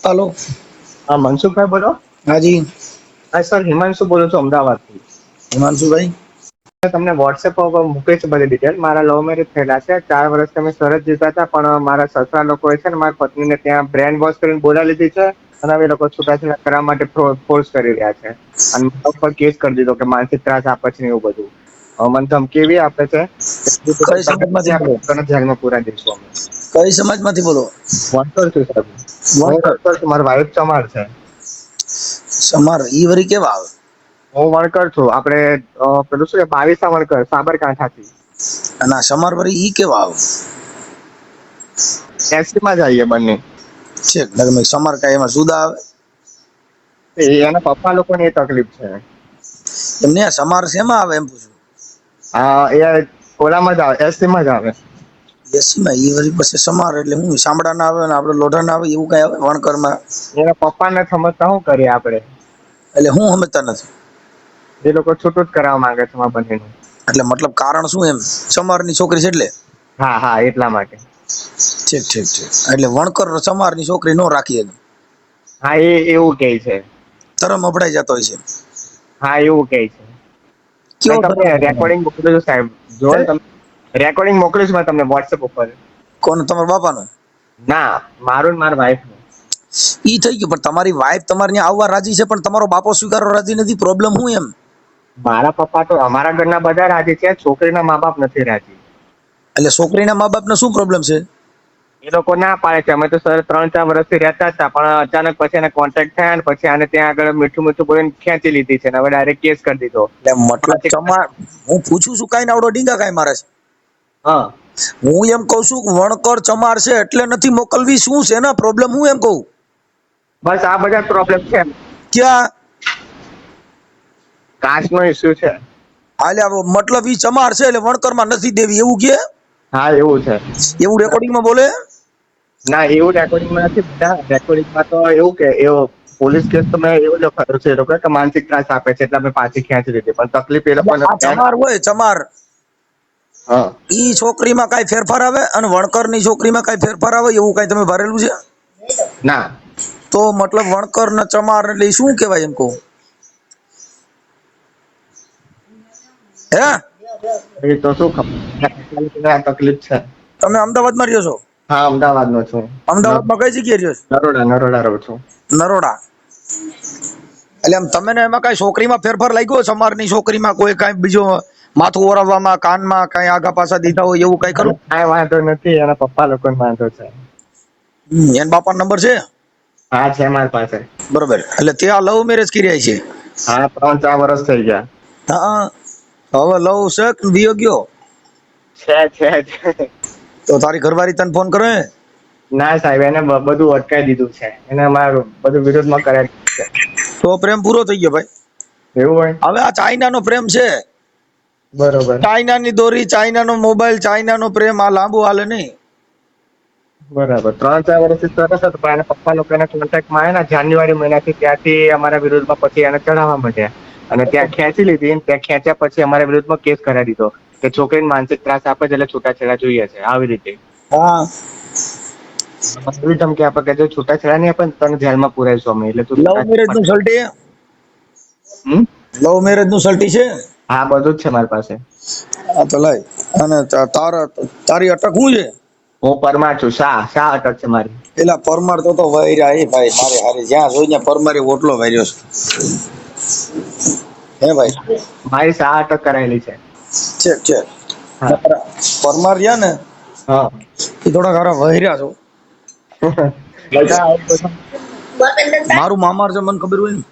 Hello. हाँ मनसुख भाई बोलो। हाँ जी। हाँ सर हिमांशु बोलो છો અમદાવાદથી। हिमांशु भाई। તમને વોટ્સએપ પર મૂકી છે બધી ડિટેલ। મારા લવ મેરેજ થયેલા છે, 4 વર્ષથી અમે સરસ જીવતા હતા, પણ મારા સસરા લોકોએ છે ને મારી પત્નીને ત્યાં બ્રેન વોશ કરીને બોલાવી લીધી છે અને હવે એ લોકો છૂટાછેડા કરવા માટે ફોર્સ કરી રહ્યા છે અને મારા ઉપર કેસ કરી દીધો કે માનસિક ત્રાસ આપે છે ને એવું બધું। હવે મને ધમકી એવી આપે છે કે કઈ સમાજમાંથી બોલો? તને જેલમાં પૂરા દઈશું અમે। કઈ સમાજમાંથી બોલો? વણકર છું સાહેબ, હું વણકર। વણકર છું, મારી વાઈફ ચમાર છે। સમાર ઈ વરી કેવા આવે? હું વણકર છું, આપણે પેલું શું છે 22 વણકર સાબરકાંઠાથી। અને આ સમાર વરી ઈ કેવા આવે? એસટીમાં જઈએ બંને। છે તમે સમાર કાંઈ એમાં જુદા આવે? એના પપ્પા લોકોને એ તકલીફ છે। એમને આ સમાર શેમાં આવે એમ પૂછું? એ ઓલામાં જ આવે, એસટીમાં જ આવે। એસીમાં ઈ વરી પછી સમાર એટલે હું ચામડા ના આવે ને આપણે લોઢા ના આવે એવું કઈ આવે વણકરમાં? એના પપ્પાને સમજતા શું કરીએ આપણે? એટલે હું સમજતા નથી। એ લોકો છૂટું જ કરાવવા માંગે છે મારા બંનેનું। એટલે મતલબ કારણ શું એમ? સમારની છોકરી છે એટલે? હા હા એટલા માટે। ઠીક ઠીક ઠીક, એટલે વણકર સમારની છોકરી નો રાખી શકે? હા એવું કે છે। ધરમ અપડાઈ જતો હોય છે? હા એવું કે છે। મેં કયો તમને ધર્મ? રેકોર્ડિંગ મોકલ્યું છે સાહેબ, જો હે? ને તમે રેકોર્ડિંગ મોકલ્યું છે મેં તમને વોટ્સએપ ઉપર। કોણ, તમારા બાપાનું? ના, મારું ને મારા વાઈફનું। ઈ થઈ ગયું, પણ તમારી વાઈફ તમારે ત્યાં આવવા રાજી છે પણ તમારો બાપો સ્વીકારવા રાજી નથી, પ્રોબ્લેમ શું એમ? મારા પપ્પા તો અમારા ઘરના બધા રાજી છે, છોકરીના મા બાપ નથી રાજી। એટલે છોકરીના મા બાપને શું પ્રોબ્લેમ છે? એ લોકો ના પાડે છે। અમે તો સર 3-4 વર્ષથી રહેતા હતા, પણ અચાનક પછી એને કોન્ટેક્ટ થયા ને પછી આને ત્યાં આગળ મીઠું મીઠું બોલીને ખેંચી લીધી છે ને હવે ડાયરેક્ટ કેસ કરી દીધો। એટલે મતલબ ચમાર, હું પૂછું છું કાઈ આવડો ડીંગા કાઈ મારે છે? હા હું એમ કઉ છું વણકર ચમાર છે એટલે નથી મોકલવી, શું છે ને પ્રોબ્લેમ? હું એમ કહું બસ આ બધા પ્રોબ્લેમ છે, ક્યાં કાસ્ટ નો ઇસ્યુ છે। હાલે મતલબ ઈ ચમાર છે એટલે વણકરમાં નથી દેવી એવું કે? હા એવું છે। એવું રેકોર્ડિંગમાં બોલે? ના એવું રેકોર્ડિંગમાં નથી બેટા, રેકોર્ડિંગમાં તો એવું કે પોલીસ કેસ તો મેં એવું લખાયું છે એ લોકો કે માનસિક ત્રાસ આપે છે એટલે અમે પાછી ખેંચી લીધી, પણ તકલીફ એ એટલે લોકોને આ ચમાર હોય ચમાર, હા ઈ છોકરીમાં કઈ ફેરફાર આવે અને વણકરની છોકરીમાં કઈ ફેરફાર આવે એવું કઈ તમે ભરેલું છે? ના તો મતલબ વણકર ને ચમાર એટલે શું કેવાય એમ કહું? હે એ તો શું ખબર આ તકલીફ છે। તમે અમદાવાદમાં રહ્યો છો? હા અમદાવાદ નો છું। અમદાવાદમાં કઈ જગ્યાએ રહ્યો છો? નરોડા રહું છું। નરોડા। એટલે આમ તમે એમાં કઈ છોકરીમાં ફેરફાર લાગ્યો? સમારની છોકરીમાં કોઈ કઈ બીજો માથું ઓરવવામાં, કાનમાં કઈ આગા પાછા દીધા હોય એવું કઈ ખરું? કઈ વાંધો નથી, એના પપ્પા લોકોને વાંધો છે। એન બાપા નંબર છે? હા છે મારી પાસે। બરોબર, એટલે ત્યાં લવ મેરેજ કર્યા છે? હા 3-4 વર્ષ થઈ ગયા। હા, હવે લવ છે કે વિયો ગયો? છે। તો તારી ઘરવાળી તને ફોન કરે? ના સાહેબ, એને બધું અટકાવી દીધું છે, એને અમારું બધું વિરોધમાં કરાવી દીધું છે। તો પ્રેમ પૂરો થઈ ગયો ભાઈ। એવું હોય? હવે આ ચાઇના નો પ્રેમ છે, બરોબર ચાઇનાની દોરી, ચાઇના નો મોબાઈલ, ચાઇના નો પ્રેમ, આ લાંબુ હાલે નહીં। બરાબર, 3-4 વર્ષથી સરસ હતું, પણ એના પપ્પા લોકો એના કોન્ટેક્ટમાં આવ્યા ને જાન્યુઆરી મહિનાથી, ત્યાંથી અમારા વિરોધમાં પછી એને ચઢાવવા માંડ્યા અને ત્યાં ખેંચી લીધી। ત્યાં ખેંચ્યા પછી અમારા વિરુદ્ધમાં કેસ કરાવી દીધો કે છોકરીને માનસિક ત્રાસ આપે છે એટલે છૂટાછેડા જોઈએ છે, આવી રીતે। હા, એવી ધમકી આપે કે જો છૂટાછેડા નહીં આપે તને જેલમાં પુરાઈશું અમે, એટલે તું લવ મેરેજ નું છૂટાછેડા। સર્ટી, લવ મેરેજ નું સર્ટી છે? હા બધું જ છે મારી પાસે। હા તો લાય, અને તારી અટક શું છે? હું પરમાર છું, શાહ અટક છે મારી। પેલા પરમાર તો વૈરા એ ભાઈ મારે હારે જ્યાં જોઈ ત્યાં પરમારે ઓટલો વાર્યો છે। હે ભાઈ? મારી શાહ અટક કરાયેલી છે। છે હા પરમાર રહ્યા ને હા એ થોડા ઘણા વહેર્યા છો। બધા મારું મામાર છે, મને ખબર હોય ને।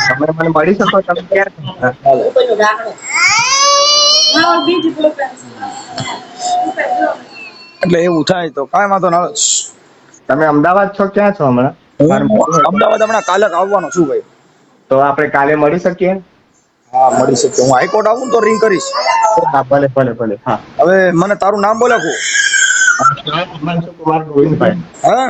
તમે મને મળી શકો? તમે ક્યારે? એટલે એવું થાય તો કાંઈ વાંધો ના આવે। તમે અમદાવાદ છો? ક્યાં છો હમણાં? મારે હું મળવું હોય તો અમદાવાદ હમણાં કાલે આવવાનો છું ભાઈ। તો આપણે કાલે મળી શકીએ? હા મળી શકે, હું હાઈકોર્ટ આવું ને તો રિંગ કરીશ। હા ભલે હા। હવે મને તારું નામ બોલાખું? હિમાંશુ કુમાર ગોવિંદભાઈ। હા,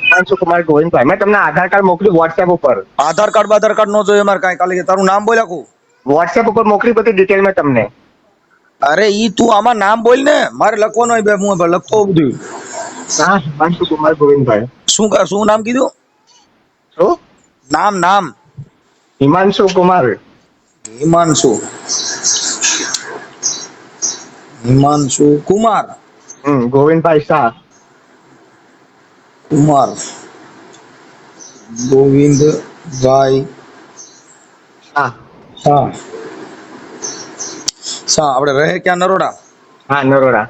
હિમાંશુ કુમાર ગોવિંદભાઈ, મેં તમને આધાર કાર્ડ મોકલ્યું વોટ્સએપ ઉપર। આધાર કાર્ડ નો જોઈએ મારે કાંઈ, કાલે તારું નામ બોલાખું? વોટ્સએપ ઉપર મોકલી બધી ડિટેલ મેં તમને। અરે ઈ તું આમાં નામ બોલ ને, મારે લખવાનું હોય બે હું લખતો હોઉં બધું. હા, હિમાંશુ કુમાર ગોવિંદભાઈ. શું નામ કીધું? શું? નામ હિમાંશુ કુમાર. હિમાંશુ કુમાર ગોવિંદભાઈ શાહ. ગોવિંદભાઈ શાહ. શાહ. આપણે રહે ક્યાં? નરોડા. હા, નરોડા.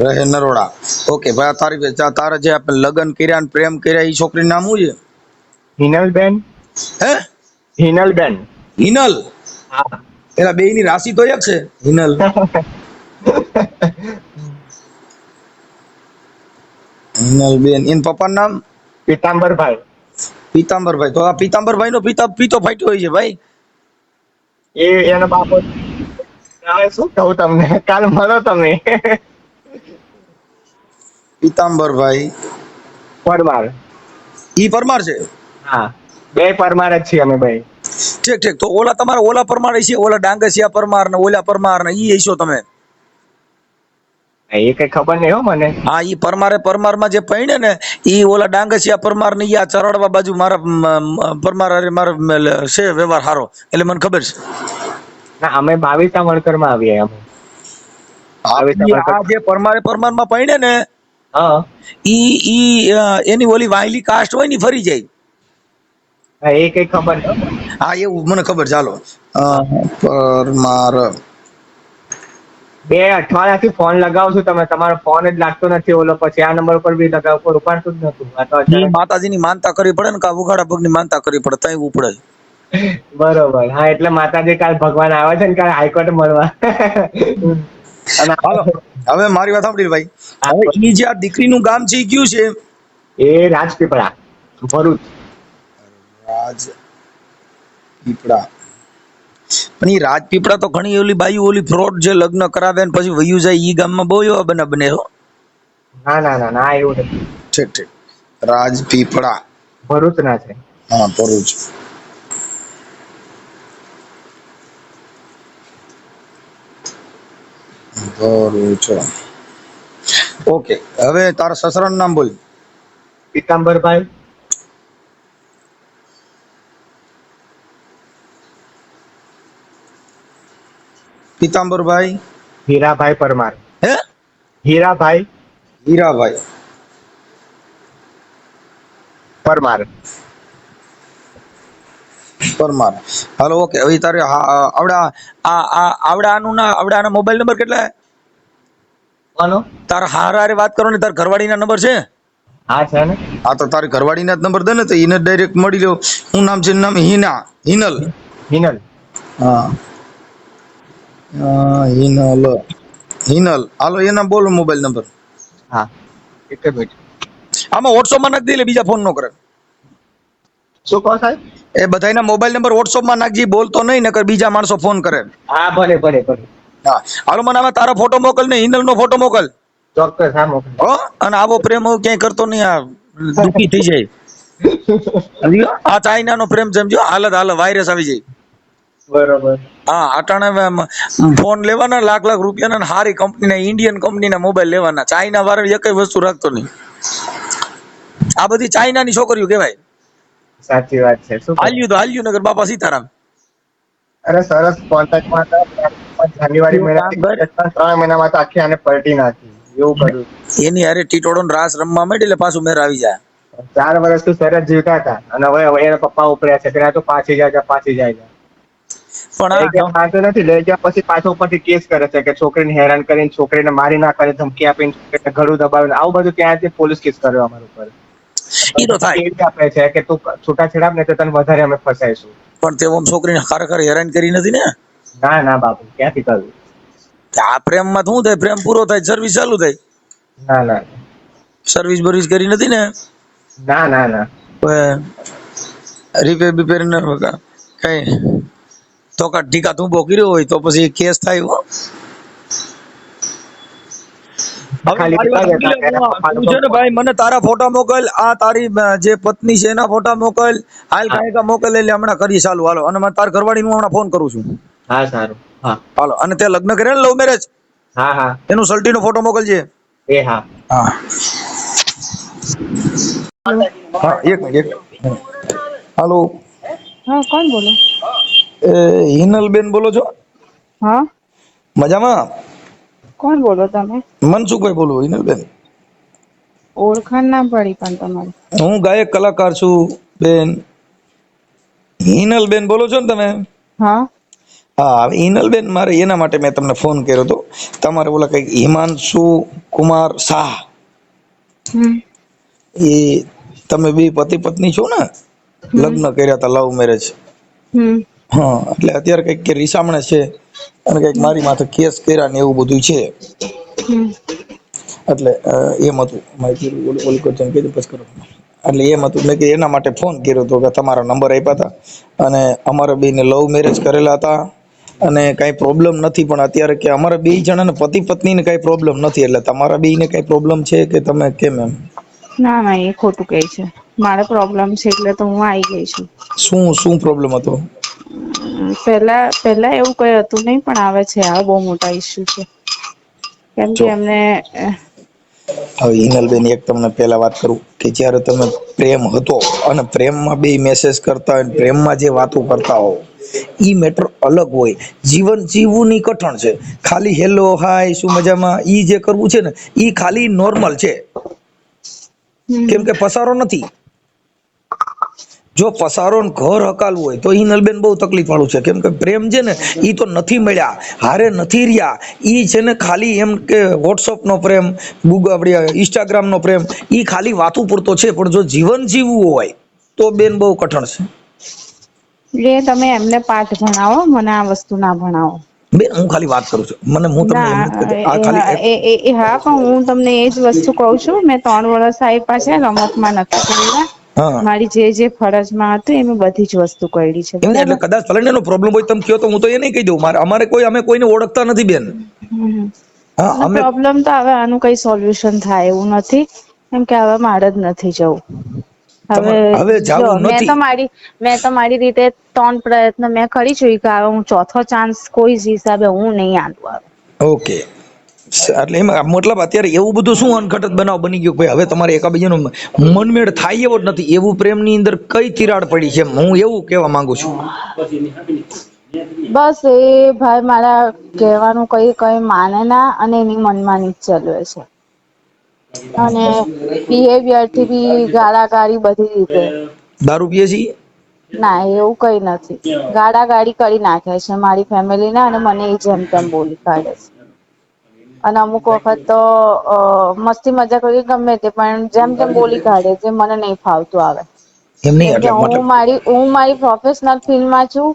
રહે નરોડા. ઓકે ભાઈ, તારા જે આપણે લગ્ન કર્યા ને પ્રેમ કર્યા એ છોકરીનું નામ શું છે? હિનલબેન. હે? હિનલબેન. હિનલ. હા. એના બે ની રાશિ તો એક છે, હિનલ. હિનલબેન. એન પપ્પાનું નામ? પીતાંબરભાઈ. પીતાંબરભાઈ. તો આ પીતાંબરભાઈ નો પીતો ફાટ્યો હોય છે ભાઈ. એનો બાપો. હવે શું કહું તમને, કાલ મળો તમે. પીતાંબરભાઈ પરમાર. ઈ પરમાર છે? હા, બે પરમાર જ છીએ અમે ભાઈ. ઠીક. તો ઓલા પરમાર છે, ઓલા ડાંગસિયા પરમાર ને ઓલા પરમાર ને ઈ હશો તમે? એ કઈ ખબર નહીં હો મને. હા, ઈ પરમાર માં જે પૈણે ને ઈ ઓલા ડાંગસિયા પરમાર ને ઈ આ ચરડવા બાજુ મારા પરમાર મારા છે વ્યવહાર હારો, એટલે મને ખબર છે. ના, અમે 22 વણકર માં આવીએ અમે. આ જે પરમાર માં પૈણે ને હા, ઈ એની ઓલી વાયલી કાસ્ટ હોય ને ફરી જાય. એ કઈ ખબર નહીં. હા, એવું મને ખબર. ચાલો, પરમાર. 2 અઠવાડિયાથી ફોન લગાવું છું, તમે તમારો ફોન જ લાગતો નથી. ઓલો પછી આ નંબર પર બી લગાવ પર ઉપાડતું જ નતું. આ તો ઈ અચાનક. માતાજીની માનતા કરવી પડે ને, કા ઉઘાડા પગની માનતા કરવી પડે, તઈ ઉપડે. બરોબર. હા, એટલે માતાજી કાલ ભગવાન આવે છે ને, કાલ હાઈકોર્ટ મળવા. અને હાલો, હવે મારી વાત સાંભળી ભાઈ. હવે ઈ જે આ દીકરીનું ગામ છે ઈ કયું છે? એ રાજપીપળા, ભરૂચ. રાજપીપળા. પણ ઈ રાજપીપળા તો ઘણી ઓલી બાઈ ઓલી ફ્રોડ જે લગ્ન કરાવે ને પછી વયું જાય, ઈ ગામમાં બહુ એવા બને હો. ના, એવું નથી. ઠીક. રાજપીપળા ભરૂચ ના છે. હા, ભરૂચ. ઓકે. હવે તારા સસરાનું નામ બોલ. પીતાંબરભાઈ. પીતાંબરભાઈ હીરાભાઈ પરમાર. હે? હીરાભાઈ હીરાભાઈ પરમાર. હાલો, ઓકે. હવે તારે આવડાનો મોબાઈલ નંબર કેટલા? કોનો? તારા હારે વાત કરો ને, તારા ઘરવાળીના નંબર છે? હા, છે ને. હા, તો તારી ઘરવાળીના જ નંબર દે ને, તો એને ડાયરેક્ટ મળી લો. શું નામ છે? નામ હિનલ. હિનલ. હા, હિનલ. હાલો, એના બોલો મોબાઈલ નંબર. હા, એક જ મિનિટ. આમાં વોટ્સઅપમાં નાખી દે, એટલે બીજા ફોન નો કરે. શું કહો સાહેબ? એ બધાના મોબાઈલ નંબર વોટ્સઅપમાં નાખજી, બોલતો નહીં, નકર બીજા માણસો ફોન કરે. હા, ભલે. હા, હાલો, મને આમાં તારો ફોટો મોકલ ને હિનલનો ફોટો મોકલ. ચોક્કસ. હા, મોકલો. હો, અને આવો પ્રેમ હું ક્યાંય કરતો નહીં, આ દુખી થઈ જાય. આ ચાઇનાનો પ્રેમ સમજો, હાલ વાયરસ આવી જાય. બરોબર. હા, અટાણે ફોન લેવાના લાખ રૂપિયાના, હારી કંપનીના, ઇન્ડિયન કંપનીના મોબાઈલ લેવાના. ચાઇના વાળા એક વસ્તુ રાખતો નહીં. આ બધી ચાઇનાની છોકરીઓ કહેવાય. સાચી વાત છે. શું હાલ્યું નગર બાપા સીતારામ. અરે સરસ કોન્ટેક્ટમાં હતા. જાન્યુઆરી મહિનાથી 3 મહિનામાં તો આખી આને પલટી નાખી. એવું કર્યું. એની અરે ટીટોડો રાસ રમવા માંડી એટલે પાછું મેર આવી જાય. 4 વર્ષથી સરસ જીવતા હતા, અને હવે એના પપ્પા ઉપડ્યા છે. ત્યાં તો પાછી જાય. પણ નથી લઈ ગયા પછી પાછો ઉપરથી કેસ કરે છે કે છોકરીને હેરાન કરીને, છોકરીને મારી નાખવાની ધમકી આપીને, છોકરીને ઘડું દબાવીને, આવું બધું ત્યાંથી પોલીસ કેસ કર્યો અમારા ઉપર. ઈ તો થાય. આપે છે કે તું છૂટાછેડા ને તો તને વધારે અમે ફસાઈશું. પણ તે છોકરીને ખરેખર હેરાન કરી નથી ને? ના બાપુ, ક્યાંથી કર્યું? આ પ્રેમમાં શું થાય? પ્રેમ પૂરો થાય, સર્વિસ ચાલુ થાય. ના. સર્વિસ બર્વિસ કરી નથી ને? ના. રિપેર બિપેર કઈ તો ટીકા તું કર્યો હોય તો પછી કેસ થાય. હવે ખાલી મારી વાત કહેતા સાંભળી હતા લે, કે એના પપ્પા તું લોકો છે ને ભાઈ મને તારા ફોટા મોકલ, આ તારી જે પત્ની છે એના ફોટા મોકલ, હાલ હા કાંઈ મોકલ, એટલે હમણાં કરી ચાલુ હાલો. અને મારે તાર ઘરવાળીનું હમણાં ફોન કરું છું. હા સારું હા હાલો. અને તે લગ્ન કર્યા ને લવ મેરેજ, હા હા એનું સલ્ટીનો ફોટો મોકલજે. એ હા હા હેલો. હા, એક મિનિટ, એક મિનિટ. હાલો. હા, કોણ બોલો? હિનલબેન બોલો છો? હા. મજામાં? કોણ બોલો તમે? મનસુખભાઈ બોલું. હિનલબેન ઓળખાણ ના પડી પણ તમારી. હું ગાયક કલાકાર છું બેન. હિનલબેન બોલો છો ને તમે? હા. હા, હિનલબેન મારે એના માટે મેં તમને ફોન કર્યો હતો. તમારે ઓલા કઈક હિમાંશુ કુમાર શાહ, હમ. એ તમે બે પતિ પત્ની છો ને? હમ લગ્ન કર્યા હતા લવ મેરેજ. હમ હા, એટલે અત્યારે કઈક રીસામણે છે અને કઈક હમ મારી માથે કેસ કર્યા ને એવું બધું છે. હમ. એટલે એમ હતું એટલે એમ હતું મેં કે એના માટે ફોન કર્યો હતો કે તમારા નંબર આપ્યા હતા અને અમારે બેને લવ મેરેજ કરેલા હતા અને કઈ પ્રોબ્લેમ નથી, પણ અત્યારે કે અમારા બે જણા ને પતિ પત્ની ને કઈ પ્રોબ્લેમ નથી, એટલે તમારા બે ને કઈ પ્રોબ્લેમ છે કે તમે કેમ એમ? ના ના, એ ખોટું કે છે. મારે પ્રોબ્લેમ છે એટલે તો હું આઈ ગઈ છું. શું શું પ્રોબ્લેમ હતો? પેલા એવું કઈ હતું નહી, પણ આવે છે. આ બહુ મોટા ઈસ્યુ છે. કેમ કે જો એમને હવે હિનલબેન એક તમને પેલા વાત કરું કે જયારે તમે પ્રેમ હતો અને પ્રેમમાં બે મેસેજ કરતા હોય, પ્રેમમાં જે વાતો કરતા હો, ઈ મેટર અલગ હોય. જીવન જીવવું ની કઠણ છે. ખાલી હેલો હાય શું મજામાં ઈ જે કરવું છે ને, ઈ ખાલી નોર્મલ છે. કેમ હમ કે પસારો નથી. જો પસારો ઘર હકાલવું હોય તો હિનલબેન બહુ તકલીફ વાળું છે. કેમ કે પ્રેમ છે ને ઈ તો નથી મળ્યા, હારે નથી રહ્યા. ઈ છે ને ખાલી એમ કે વોટ્સઅપ નો પ્રેમ, ગૂગલ આપડી ઇન્સ્ટાગ્રામ નો પ્રેમ, ઈ ખાલી વાતું પૂરતો છે. પણ જો જીવન જીવવું હોય તો બેન બહુ કઠણ છે. એ તમે એમને પાઠ ભણાવો, મને આ વસ્તુ ના ભણાવો. બેન હું ખાલી વાત કરું છું, મને હું તમને એમ નથી કહેતો આ ખાલી હા, પણ હું તમને એજ વસ્તુ કઉ છું. મેં 3 વર્ષ આપ્યા છે, રમતમાં નથી કર્યા. હા મારી જે ફરજમાં હતું એ મેં બધી જ વસ્તુ કરી છે. એમને એટલે બરાબર. કદાચ ભલે ને એનો પ્રોબ્લેમ હોય તમે કહો તો હું તો એ નહીં કહી દઉં. અમારે કોઈ અમે કોઈને ઓળખતા નથી બેન. હા અને અમે પ્રોબ્લેમ તો હવે આનું કઈ સોલ્યુશન થાય એવું નથી. કેમ કે હવે મારે જ નથી જવું. હવે હવે જો જાવું નથી. મેં તો મારી રીતે 3 પ્રયત્ન મેં કરી ચૂક્યા. હવે હું ચોથો ચાન્સ કોઈ જ હિસાબે હું નહીં આલું હવે. ઓકે. એટલે એમાં મતલબ અત્યારે એવું બધું શું અનઘટત બનાવ બની ગયો કે હવે તમારે એકાબીજાનો મનમેળ થાય એવો જ નથી. એવું પ્રેમની અંદર કઈ તિરાડ પડી છે હું એવું કહેવા માંગુ છું. બસ એ ભાઈ મારા કહેવાનું કઈ માને ના, અને એની મનમાની જ ચલવે છે. અને બિહેવિયર થી બી ગાળાગાળી બધી રીતે. દારૂ પીએ છે? ના એવું કઈ નથી. ગાળાગાળી કરી નાખે છે મારી ફેમિલી ને, અને મને એ જેમ તેમ બોલી કાઢે છે. અને અમુક વખત તો મસ્તી મજાક કરી ગમે તે, પણ જેમ તેમ બોલી કાઢે જે મને નહી ફાવતું આવે. એમ નહીં કેમ કે એટલે મતલબ હું મારી પ્રોફેશનલ ફિલ્ડમાં છું.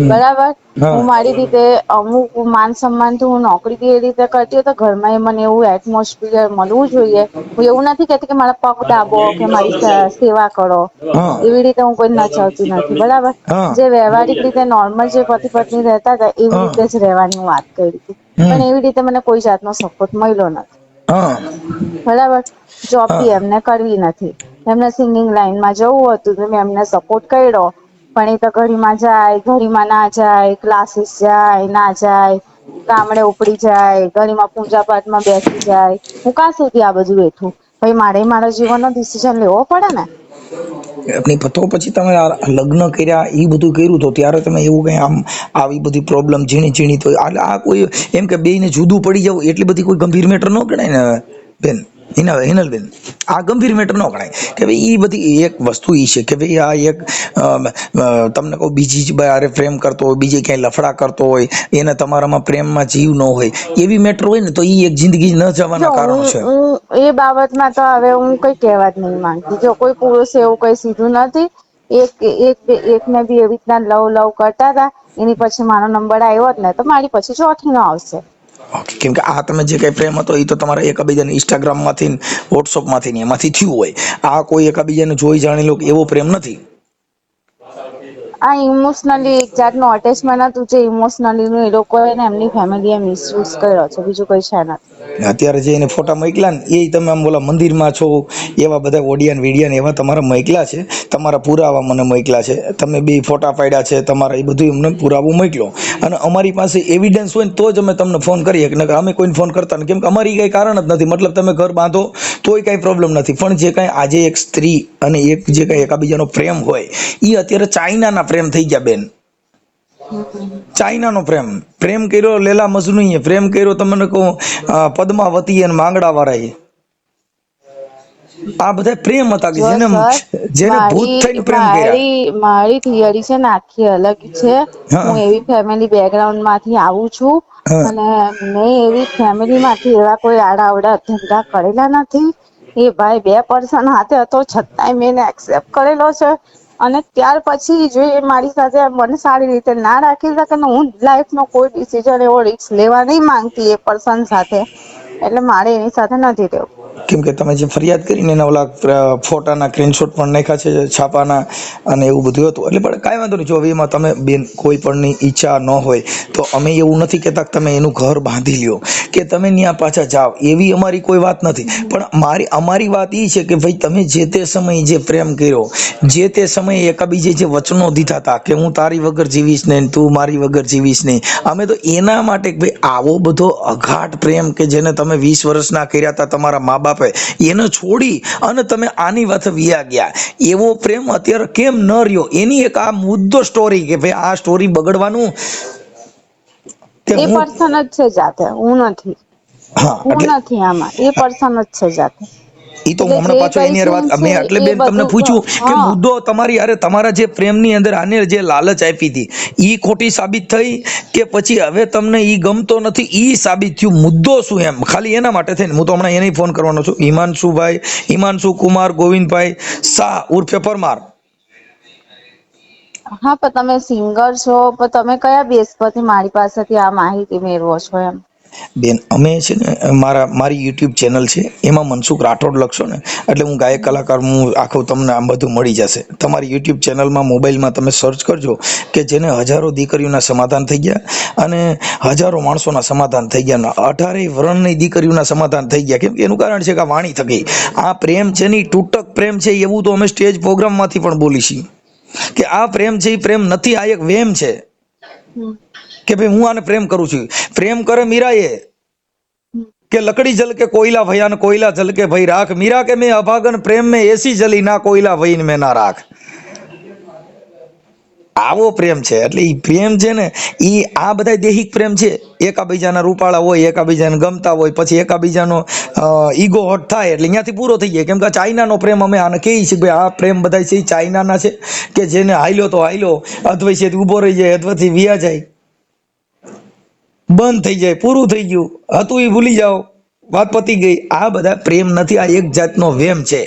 બરાબર. હા હું મારી રીતે અમુક માન સન્માન થી હું નોકરી એ રીતે કરતી હોય તો ઘરમાં મને એવું એટમોસ્ફિયર મળવું જોઈએ. હું એવું નથી કેતી કે મારા પગ દાબો કે મારી સેવા કરો. હા એવી રીતે હું કોઈ નચાવતી નથી. બરાબર. હા જે વ્યવહારિક રીતે નોર્મલ જે પતિ પત્ની રહેતા હતા એવી હા રીતે જ રહેવાની વાત કરી હતી. હમ પણ એવી રીતે મને કોઈ જાતનો સપોર્ટ મળ્યો નથી. હા બરાબર. જોબ હા બી એમને કરવી નથી. એમને સિંગિંગ લાઈનમાં જવું હતું તો મેં એમને સપોર્ટ કર્યો. પણ એ તો ઘડીમાં જાય, ઘડીમાં ના જાય, ક્લાસીસ જાય, ના જાય. ગામડે ઉપડી જાય, ઘડીમાં પૂજા પાઠમાં બેસી જાય. હું ક્યાં સુધી આ બધું વેઠું? ભાઈ મારે મારા જીવનનો ડિસિઝન લેવો પડે ને. તો પછી તમે લગ્ન કર્યા એ બધું કર્યું તો ત્યારે તમે એવું કઈ આમ આવી બધી પ્રોબ્લેમ ઝીણી ઝીણી તો આ કોઈ એમ કે બેને જુદું પડી જવું એટલી બધી કોઈ ગંભીર મેટર ન ગણાય ને બેન. હિનલબેન આ ગંભીર મેટર ન ગણાય કે ભાઈ એ બધી એક વસ્તુ એ છે કે ભાઈ આ એક તમને કહું બીજી જ બારે પ્રેમ કરતો હોય, બીજે ક્યાંય લફડા કરતો હોય, એને તમારામાં પ્રેમમાં જીવ ન હોય એવી મેટર હોય ને તો એ એક જિંદગી ન જો જવાના કારણો છે. હું એ બાબતમાં તો હવે હું કઈ કહેવા જ નહી માંગતી. જો કોઈ પુરુષ એવું કઈ સીધું નથી. એકને બી એવી રીતના લવ કરતા હતા. એની પછી મારો નંબર આવ્યો જ ને તો મારી પછી ચોથી નો આવશે. કેમ કે આ તમે જે કઈ પ્રેમ હતો એ તો તમારા એકબીજાને ઇન્સ્ટાગ્રામ માંથી, વોટ્સઅપ માંથી એમાંથી થયું હોય. આ કોઈ એકાબીજાને જોઈ જાણી લો એવો પ્રેમ નથી. આ ઇમોશનલી એક જાતનું અટેચમેન્ટ હતું, જે ઇમોશનલી નું એ લોકોએ ને એમની ફેમિલીએ મિસયુઝ કર્યો છે, બીજું કઈ છે નથી. અત્યારે જે એને ફોટા મોકલા ને એ તમે આમ બોલા મંદિરમાં છો એવા બધા ઓડિયન વિડિયન એવા તમારા મોકલા છે, તમારા પુરાવા મને મોકલા છે, તમે બે ફોટા પાડ્યા છે તમારા, એ બધું એમને પુરાવો મોકલો. અને અમારી પાસે એવિડન્સ હોય ને તો જ અમે તમને ફોન કરીએ, કે અમે કોઈને ફોન કરતા નથી, કેમ કે અમારી કઈ કારણ જ નથી. મતલબ તમે ઘર બાંધો તોય કઈ પ્રોબ્લેમ નથી, પણ જે કઈ આજે એક સ્ત્રી અને એક જે કઈ એકાબીજાનો પ્રેમ હોય એ અત્યારે ચાઇનાના પ્રેમ થઈ ગયા બેન. ચાઇનાનો પ્રેમ કર્યો લેલા મજનુએ, પ્રેમ કર્યો તમને કહું પદ્માવતી અને માંગડા વાળાએ. આ બધા પ્રેમ હતા કે જેને ભૂત થઈને પ્રેમ કર્યા. મારી થિયરી છે ને આખી અલગ છે. હું એવી ફેમિલી બેકગ્રાઉન્ડ માંથી આવું છું, અને મેં એવી ફેમિલી માંથી એવા કોઈ આડાઅવડા ધંધા કરેલા નથી. એ ભાઈ 2 પર્સન હાથે હતો છતાંય મેં એક્સેપ્ટ કરેલો છે. અને ત્યાર પછી જો એ મારી સાથે મને સારી રીતે ના રાખી શકે ને, હું લાઈફનો કોઈ ડિસિઝન એવો રિસ્ક લેવા નહીં માંગતી એ પર્સન સાથે, એટલે મારે એની સાથે નથી રહેવું. કેમ કે તમે જે ફરિયાદ કરીને એના ઓલા ફોટાના સ્ક્રીનશોટ પણ નાખ્યા છે છાપાના, અને એવું બધું હતું. એટલે પણ કાંઈ વાંધો નહીં, જો હવે એમાં તમે બેન કોઈ પણની ઈચ્છા ન હોય તો અમે એવું નથી કહેતા કે તમે એનું ઘર બાંધી લ્યો કે તમે ત્યાં પાછા જાઓ, એવી અમારી કોઈ વાત નથી. પણ અમારી વાત એ છે કે ભાઈ તમે જે તે સમયે જે પ્રેમ કર્યો, જે તે સમયે એકાબીજે જે વચનો દીધા હતા કે હું તારી વગર જીવીશ નહીં, તું મારી વગર જીવીશ નહીં, અમે તો એના માટે ભાઈ આવો બધો અઘાટ પ્રેમ કે જેને તમે 20 વર્ષના કર્યા હતા તમારા મા બાપે, એને છોડી અને તમે આની વાત વિયા ગયા, એવો પ્રેમ અત્યારે કેમ ન રહ્યો? એની એક આ મુદ્દો સ્ટોરી કે ભાઈ આ સ્ટોરી બગડવાનું એ પર્સન જ છે જાતે, હું નથી. હું નથી આમાં, એ પર્સન જ છે જાતે. ઈ તો હમણાં પાછો એની વાત મેં એટલે બેન તમને પૂછ્યું કે મુદ્દો તમારી અરે તમારા જે પ્રેમની અંદર આને જે લાલચ આપી હતી ઈ ખોટી સાબિત થઈ કે પછી હવે તમને ઈ ગમતો નથી ઈ સાબિત થયું? મુદ્દો શું એમ? ખાલી એના માટે થઈને હું તો હમણાં એને ફોન કરવાનો છું. હિમાંશુ કુમાર ગોવિંદભાઈ શાહ ઉર્ફે પરમાર. હા, પણ તમે સિંગર છો, પણ તમે કયા બેઝ પરથી મારી પાસેથી આ માહિતી મેળવો છો એમ? બેન અમે છે ને મારી યુટ્યુબ ચેનલ છે, એમાં મનસુખ રાઠોડ લખશો ને એટલે હું ગાયક કલાકાર, હું આખું તમને આમ બધું મળી જશે. તમારી યુટ્યુબ ચેનલમાં મોબાઈલમાં તમે સર્ચ કરજો કે જેને હજારો દીકરીઓના સમાધાન થઈ ગયા અને હજારો માણસોના સમાધાન થઈ ગયા, 18 વર્ષની દીકરીઓના સમાધાન થઈ ગયા. કેમ કે એનું કારણ છે કે આ વાણી થકી આ પ્રેમ છે ને તૂટક પ્રેમ છે, એવું તો અમે સ્ટેજ પ્રોગ્રામમાંથી પણ બોલી છીએ કે આ પ્રેમ છે એ પ્રેમ નથી, આ એક વેમ છે કે ભાઈ હું આને પ્રેમ કરું છું. પ્રેમ કરે મીરાએ કે લકડી જલ કે કોયલા ભયાન કોયલા જલ કે ભાઈ રાખ, મીરા કે મેં અભાગન પ્રેમ में ऐसी जली ना कोयला भईन में ना राख. આવો પ્રેમ છે. એટલે ઈ પ્રેમ છે ને ઈ આ બધા દેહિક પ્રેમ છે, એકાબીજાના રૂપાળા હોય, એકાબીજાને ગમતા હોય, પછી એકાબીજાનો ઈગો હટ થાય એટલે અહીંયાથી પૂરો થઈ જાય. કેમ કે ચાઇનાનો પ્રેમ અમે આને કહીએ છીએ ભાઈ આ પ્રેમ બધા છે ચાઇનાના છે કે જેને હાલ્યો તો હાલ્યો, અથવા છે ઊભો રહી જાય, અથવાથી વિયા જાય, બંધ થઈ જાય, પૂરું થઈ ગયું હતું એ ભૂલી જાઓ, વાત પતી ગઈ. આ બધા પ્રેમ નથી, આ એક જાતનો વેમ છે.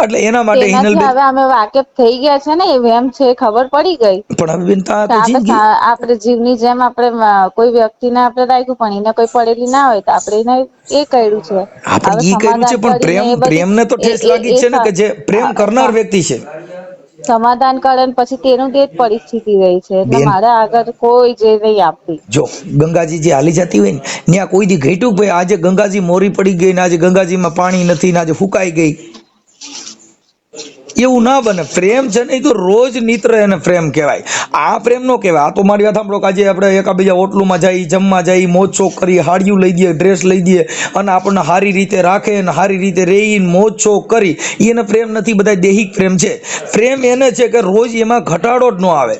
એટલે એના માટે હવે અમે વાકેફ થઈ ગયા છે ને, એ વેમ છે ખબર પડી ગઈ. પણ હવે બેન તો જિંદગી આપણે જીવની જેમ આપણે કોઈ વ્યક્તિને આપણે રાખ્યું પણ એને કોઈ પડેલી ના હોય તો આપણે એને એ કર્યું છે. આપણે ઈ કર્યું છે પણ પ્રેમને તો ઠેસ લાગી છે ને કે જે પ્રેમ કરનાર વ્યક્તિ છે સમાધાન કરે પછી તેનું તે જ પરિસ્થિતિ રહી છે. એટલે મારે આગળ કોઈ જે નહીં આપતી. જો ગંગાજી જે હાલી જતી હોય ને ત્યાં કોઈ દી ઘટ્યું ભાઈ આજે ગંગાજી મોરી પડી ગઈ ને આજે ગંગાજીમાં પાણી નથી ને આજે ફૂકાઈ ગઈ, એવું ના બને. પ્રેમ છે ને એ તો રોજ નિત્ર એને પ્રેમ કહેવાય. આ પ્રેમ નો કહેવાય. આ તો મારી વાત સાંભળો કે આજે આપણે એકાબીજા હોટલુમાં જઈ, જમવા જઈ, મોજ શોખ કરી, હાડિયું લઈ દઈએ, ડ્રેસ લઈ દઈએ અને આપણને સારી રીતે રાખે ને સારી રીતે રહીને મોજ શોખ કરી, એને પ્રેમ નથી. બધા દૈહિક પ્રેમ છે. પ્રેમ એને છે કે રોજ એમાં ઘટાડો જ ન આવે,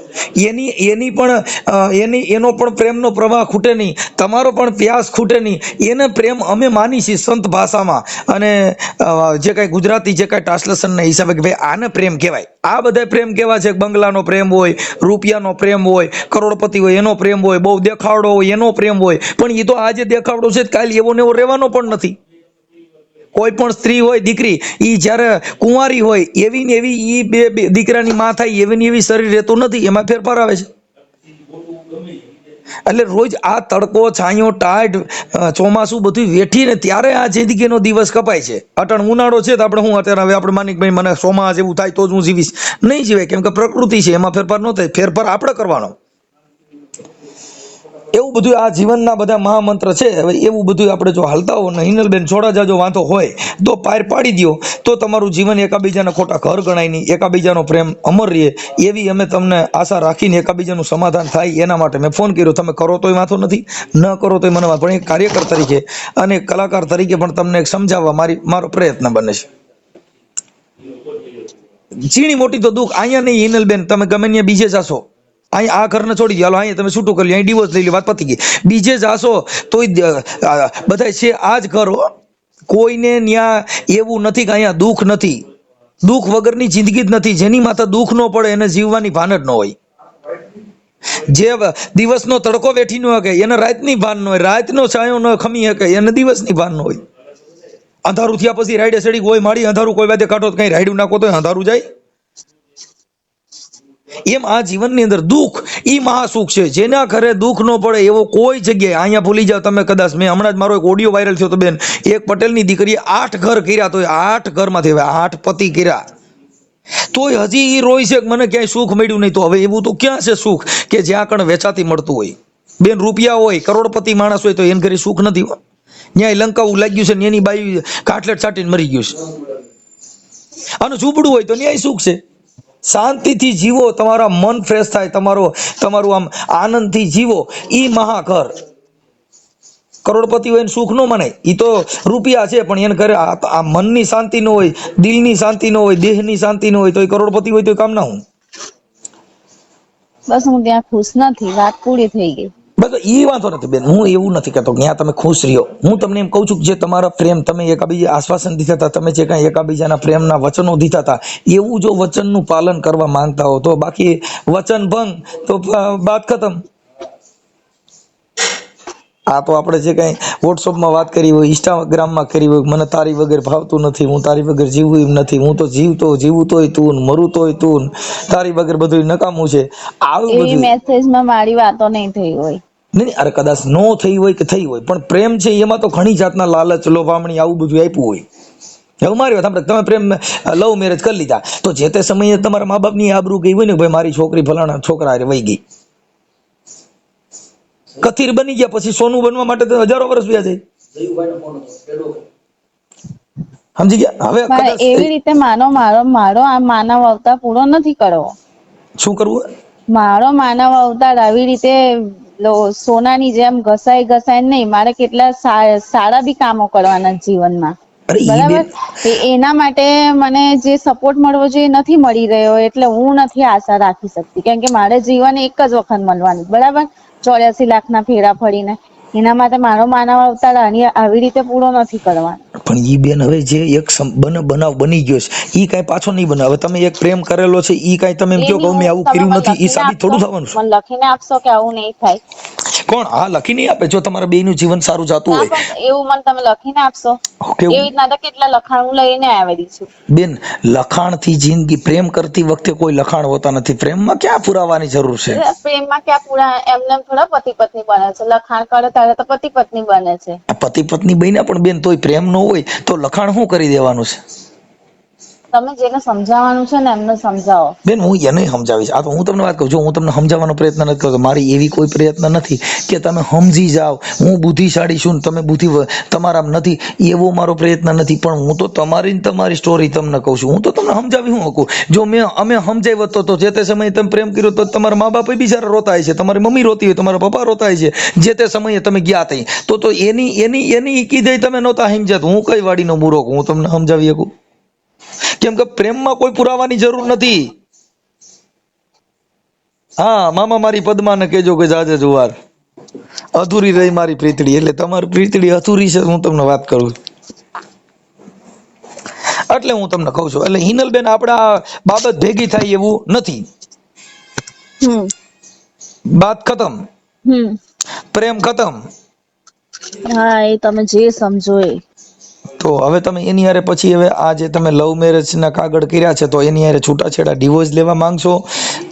એનો પણ પ્રેમનો પ્રવાહ ખૂટે નહીં, તમારો પણ પ્યાસ ખૂટે નહીં. એને પ્રેમ અમે માની છીએ સંત ભાષામાં અને જે કાંઈ ગુજરાતી જે કાંઈ ટ્રાન્સલેશનના હિસાબે કે ભાઈ આને પ્રેમ કહેવાય. આ બધા પ્રેમ કેવા છે? બંગલાનો પ્રેમ હોય, રૂપિયાનો પ્રેમ હોય, કરોડપતિ હોય એનો પ્રેમ હોય, બહુ દેખાડો હોય એનો પ્રેમ હોય. પણ એ તો આજે દેખાડો છે કાલે એવો ને એવો રહેવાનો પણ નથી. કોઈ પણ સ્ત્રી હોય, દીકરી, એ જ્યારે કુંવારી હોય એવી ને એવી એ બે દીકરાની માં થાય એવી ને એવી શરીર રહેતું નથી, એમાં ફેરફાર આવે છે. એટલે રોજ આ તડકો છાંયો ટાઢ ચોમાસું બધું વેઠીને ત્યારે આ જિંદગીનો દિવસ કપાય છે. અટણ ઉનાળો છે તો આપણે હું અત્યારે હવે આપણે માની કે ભાઈ મને ચોમાસ જેવું થાય તો જ હું જીવીશ, નહીં જીવાય, કેમ કે પ્રકૃતિ છે, એમાં ફેરફાર ન થાય. ફેરફાર આપણે કરવાનો. એવું બધું આ જીવનના બધા મહામંત્ર છે. હવે એવું બધું આપણે જો હાલતા હો ને હિનલબેન છોડા જાજો વાંધો હોય તો પાર પાડી દો, તો તમારું જીવન એકાબીજાના ખોટા ઘર ગણાય નહીં, એકાબીજાનો પ્રેમ અમર રહે એવી અમે તમને આશા રાખીને એકાબીજાનું સમાધાન થાય એના માટે મેં ફોન કર્યો. તમે કરો તોય વાંધો નથી, ન કરો તોય મને વાંધો, પણ એક કાર્યકર તરીકે અને કલાકાર તરીકે પણ તમને એક સમજાવવા મારો પ્રયત્ન બને છે. ઝીણી મોટી તો દુઃખ અહીંયા નહીં હિનલબેન, તમે ગમે ત્યાં બીજે જાશો, અહીં આ ઘરને છોડી દો, અહીંયા તમે છૂટું કરી લો, અહીં ડિવોર્સ લઈ લો, વાત પતી ગઈ. બીજે જાશો તોય બધા છે આ જ ઘર. કોઈને ન્યા એવું નથી કે અહીંયા દુઃખ નથી. દુઃખ વગરની જિંદગી જ નથી. જેની માથે દુઃખ ન પડે એને જીવવાની ભાન જ ન હોય. જે દિવસનો તડકો વેઠી ન શકે એને રાતની ભાન ન હોય, રાતનો છાંયો ન ખમી શકે એને દિવસની ભાન ન હોય. અંધારું થયા પછી રાઈડે સડી કોઈ મારી અંધારું કોઈ વાતે કાઢો, કઈ રાઈડું નાખો તો અંધારું જાય. એમ આ જીવનની અંદર દુઃખ ઈ મહાસુખ છે. જેના ઘરે દુઃખ ન પડે એવો કોઈ જગ્યાએ, અહીંયા ભૂલી જાવ તમે કદાચ, મેં હમણાં જ મારો એક ઓડિયો વાયરલ થયો તો બેન, એક પટેલની દીકરીએ 8 ઘર કર્યા, તો 8 ઘરમાંથી હવે 8 પતિ કર્યા, તોય હજી ઈ રોય છે કે મને ક્યાંય સુખ મળ્યું નહીં. તો હવે એવું તો ક્યાં છે સુખ કે જ્યાં કણ વેચાતી મળતું હોય? બેન રૂપિયા હોય, કરોડપતિ માણસ હોય તો એને ઘરે સુખ નથી. ન્યાય લંકાવું લાગ્યું છે ને એની બાઈ કાટલેટ છાટીને મરી ગયું છે, અને ઝૂંપડું હોય તો ન્યાય સુખ છે. શાંતિથી જીવો, તમારા મન ફ્રેશ થાય, તમારું આમ આનંદથી જીવો, ઈ મહાઘર. કરોડપતિ હોય સુખ ન મનાય, ઈ તો રૂપિયા છે પણ એને ઘરે આ મનની શાંતિ ન હોય, દિલની શાંતિ ન હોય, દેહની શાંતિ ન હોય, તો એ કરોડપતિ હોય તો કામ ના હું. બસ હું ત્યાં ખુશ નથી, વાત પૂરી થઈ ગઈ. બસ એ વાંધો નથી બેન, હું એવું નથી કહેતો ત્યાં તમે ખુશ રહ્યો. હું તમને એમ કહું છું કે જે તમારા પ્રેમ, તમે એકાબીજા આશ્વાસન દીધા હતા, તમે જે કાંઈ એકાબીજાના પ્રેમના વચનો દીધા હતા, એવું જો વચનનું પાલન કરવા માંગતા હો તો, બાકી વચન ભંગ તો બાત ખતમ. આ તો આપણે જે કાંઈ વોટ્સઅપમાં વાત કરી હોય, ઇન્સ્ટાગ્રામમાં કરી હોય, મને તારી વગર ભાવતું નથી, હું તારી વગર જીવવું એમ નથી, હું તો જીવું તોય તું, મરું તોય તું, તારી વગર બધું નકામું છે, આવું બધું મેસેજમાં મારી વાતો નહીં થઈ હોય. નહીં, અરે કદાચ નો થઈ હોય કે થઈ હોય, પણ પ્રેમ છે એમાં તો ઘણી જાતના લાલચ, લોભામણી આવું બધું આપ્યું હોય. હવે મારી વાત આપણે, તમે પ્રેમ લવ મેરેજ કરી લીધા તો જે તે સમયે તમારા મા બાપની આબરૂ ગઈ હોય ને, ભાઈ મારી છોકરી ફલાણા છોકરા હારે વહી ગઈ, કથિર બની ગયા, પછી સોનું બનવા માટે તો હજારો વર્ષ વ્યા જાય. સમજી ગયા? હવે એવી રીતે મારો આ માનવ અવતાર પૂરો નથી કરવો. શું કરવું? મારો માનવ અવતાર આવી રીતે સોનાની જેમ ઘસાય નહીં. મારે કેટલા સારા બી કામો કરવાના જીવનમાં, બરાબર? એના માટે મને જે સપોર્ટ મળવો જોઈએ નથી મળી રહ્યો, એટલે હું નથી આશા રાખી શકતી, કેમ કે મારે જીવન એક જ વખત મળવાનું, બરાબર? 84 લાખના ફેરા ફરીને. એના માટે મારો માનવ અવતાર આવી રીતે પૂરો નથી કરવાનો. પણ ઈ બેન હવે જે એક બનાવ બની ગયો છે ઈ કાંઈ પાછો નહીં બને. હવે તમે એક પ્રેમ કરેલો છે ઈ કાંઈ તમે એમ કહો કે મેં આવું કર્યું નથી, ઈ સાબિત થોડું થવાનું છે. મને લખીને આપશો કે આવું નહીં થાય? કોણ? હા, લખી નહીં આપે જો તમારા બેયનું જીવન સારું જાતું હોય. એવું મને તમે લખીને આપશો? એવી રીતના તો કેટલા લખાણ હું લઈને આવેલી છું. બેન, લખાણથી જિંદગી, પ્રેમ કરતી વખતે કોઈ લખાણ હોતા નથી. પ્રેમમાં ક્યાં પુરાવાની જરૂર છે? પ્રેમમાં ક્યાં પૂરા એમને થોડા પતિ પત્ની બને છે? લખાણ કરે ત્યારે તો પતિ પત્ની બને છે. પતિ પત્ની બન્યા પણ બેન તોય પ્રેમ ન હોય તો લખાણ શું કરી દેવાનું છે? તમે જેને સમજાવવાનું છે ને એમને સમજાવો. બેન હું એને સમજાવીશ. આ તો હું તમને વાત કહું છું, હું તમને સમજાવવાનો પ્રયત્ન નથી કરતો. મારી એવી કોઈ પ્રયત્ન નથી કે તમે સમજી જાઓ, હું બુદ્ધિશાળી છું તમે બુદ્ધિ તમારામાં નથી, એવો મારો પ્રયત્ન નથી. પણ હું તો તમારી સ્ટોરી તમને કહું છું, હું તો તમને સમજાવી હું શકું. જો અમે સમજાવ્યો તો જે તે સમયે તમે પ્રેમ કર્યો તો તમારા મા બાપ બિચારા રોતા હોય છે, તમારી મમ્મી રોતી હોય, તમારા પપ્પા રોતા હોય છે, જે તે સમયે તમે ગયા થઈ તો એની કીધે તમે નહોતા સમજ્યા. હું કઈ વાડીનો મૂર્ખ, હું તમને સમજાવી શકું? કેમ કે પ્રેમમાં કોઈ પુરાવાની જરૂર નથી. હા, મામા મારી પદ્માને કહેજો કે જાજે જુવાર, અધૂરી રહી મારી પ્રીતડી. એટલે તમારી પ્રીતડી અધૂરી છે, હું તમને વાત કરું એટલે હું તમને કહું છું. એટલે હિનલબેન આપણા બાબત ભેગી થાય એવું નથી. બાત ખતમ, પ્રેમ ખતમ. હા, એ તમે જે સમજો એ. તો હવે તમે એની હારે પછી હવે આ જે તમે લવ મેરેજ ના કાગળ કર્યા છે તો એની હારે છૂટાછેડા ડિવોર્સ લેવા માંગશો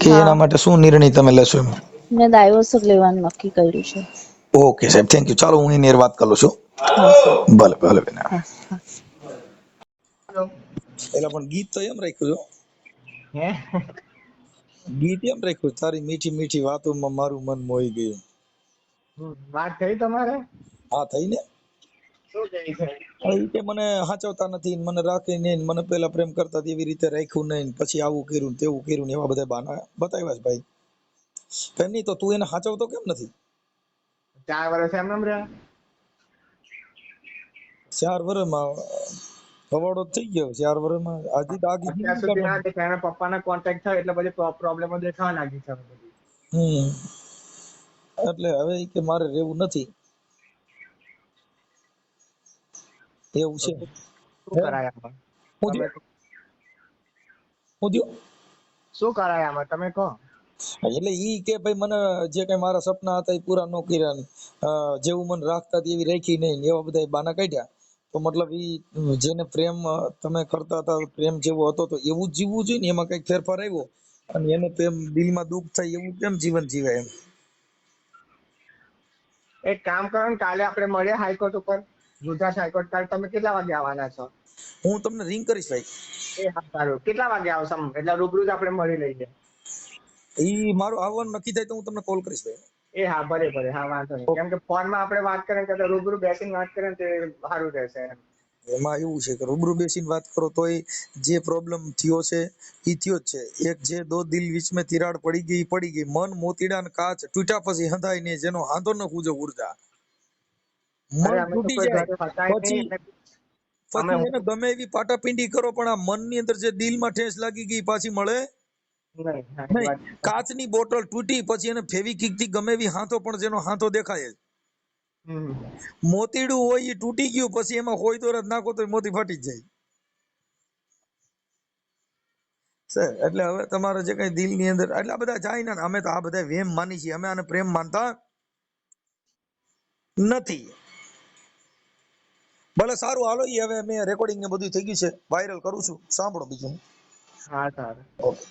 કે એના માટે શું નિર્ણય તમે લેશો? એમ મેં ડાયવોર્સ જ લેવાનું નક્કી કર્યું છે. ઓકે સાહેબ, થેન્ક યુ. ચાલો હું એની વાત કરું છું. હા સર. ભલે ભલે બેન. હા હા. એટલે પણ ગીત તો એમ રાખ્યું હે છે, ગીત એમ રાખ્યું, તારી મીઠી મીઠી વાતોમાં મારું મન મોહી ગયું. વાત થઈ તમારે? હા થઈ ને. શું કહી છે? હવે ઈ કે મને હાચવતા નથી ને મને રાખે નહીં ને મને પેલા પ્રેમ કરતા હતા એવી રીતે રાખ્યું નહીં ને પછી આવું કર્યું ને તેવું કર્યું ને એવા બધા બહાના બતાવ્યા છે ભાઈ. કેમ નહીં તો તું એને હાચવતો કેમ નથી? 4 વર્ષ એમ નામ રહ્યા. 4 વર્ષમાં કવાડો થઈ ગયો. 4 વર્ષમાં હજી તો આખી અત્યાર જિંદગી સુધી ના કાઢવાની. દેખાય, એના પપ્પાના કોન્ટેક્ટ થયો એટલે બધી પ્રોબ્લેમો દેખાવા લાગી છે બધી. એટલે હવે ઈ કે મારે રહેવું નથી એવું તો છે. શું હે? કરાય આમાં? હું તમે થયું? હું થયું? શું કરાય આમાં તમે કહો? એટલે ઈ કે ભાઈ મને જે કઈ મારા સપના હતા એ પૂરા ન કર્યા ને, જેવું મને રાખતા હતા એવી રાખી નહીં ને એવા બધા બાના કાઢ્યા. તો મતલબ ઈ જેને પ્રેમ તમે કરતા હતા, પ્રેમ જેવો હતો તો એવું જ જીવવું જોઈએ ને, એમાં કઈક ફેરફાર આવ્યો અને એને પ્રેમ દિલમાં દુઃખ થાય એવું કેમ જીવન જીવે એમ? એક કામ કરો ને, કાલે આપણે મળીએ હાઈકોર્ટ ઉપર, ગુજરાત હાઈકોર્ટ. કાલે તમે કેટલા વાગે આવવાના છો? હું તમને રિંગ કરીશ ભાઈ. એ હા સારું. કેટલા વાગે આવશો? એટલે રૂબરૂ જ આપણે મળી લઈએ. ઈ મારું આવવાનું નક્કી થાય તો હું તમને કોલ કરીશ ભાઈ. એ હા ભલે ભલે, હા વાંધો નહીં. કેમ કે ફોનમાં આપણે વાત કરીએ કે રૂબરૂ બેસીને વાત કરીએ તે સારું રહેશે એમ. એમાં એવું છે કે રૂબરૂ બેસીને વાત કરો તોય જે પ્રોબ્લેમ થયો છે ઈ થયો જ છે. એક જે દો દિલ વિચ મેં તિરાડ પડી ગઈ પડી ગઈ, મન મોતીડા ને કાચ તૂટ્યા પછી હંધાય ને જેનો હાંધો ન કૂજો ઉર્જા. અરે મન અમે તો તૂટી કોઈ જાય ઘરે હતા પછી નહીં એટલે અમે પછી એને ગમે એવી પાટાપિંડી કરો પણ આ મનની અંદર જે દિલમાં ઠેસ લાગી ગઈ પાછી મળે નહીં. હા, એ નહીં. વાત કાચની બોટલ તૂટી પછી એને ફેવિકિક થી ગમે એવી હાથો પણ જેનો હાથો દેખાય જ. હમ. મોતીડું હોય એ તૂટી ગયું પછી એમાં હોય તો નાખો તો મોતી ફાટી જ જાય. સર એટલે હવે તમારે જે કઈ દિલની અંદર એટલા બધા જાય ને, અમે તો આ બધા વેમ માની છીએ, અમે આને પ્રેમ માનતા નથી. ભલે સારું હાલો, ઈ હવે મેં રેકોર્ડિંગ ને બધું થઈ ગયું છે, વાયરલ કરું છું, સાંભળો બીજું. હા સારું. ઓકે.